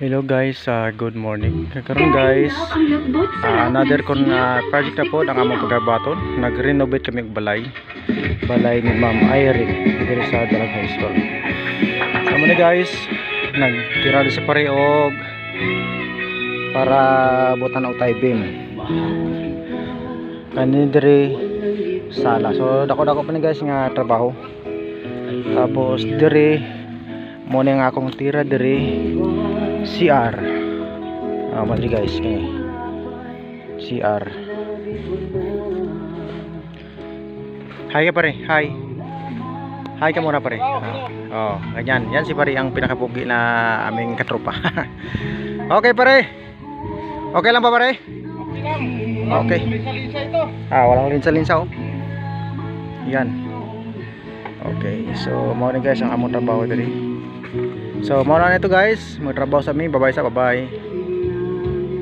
Hello guys, good morning. Karon guys, another project na po ang among pagabaton. Nag-renovate kami og balay ni Ma'am Irene diri sa Dalag High School. Amo na guys, nagtira sa pareog para butan og tay beam. Kani diri sala. So dako-dako pa ni guys nga trabaho. Tapos diri mo nga akong tira diri CR. Madri guys kini CR. Hi ka pare, hi. Hi ka muna pare. Ganyan. Yan si pare ang pinakapugi na aming katropa. Okay pare. Okay lang ba pare? Okay lang. Okay. Linsa-linsa ito. Walang linsa-linsa oh. Yan. Okay, so mo ni guys ang among trabaho diri. So, muna na ito guys. Magtrabaho sa amin. Bye-bye sa bye-bye.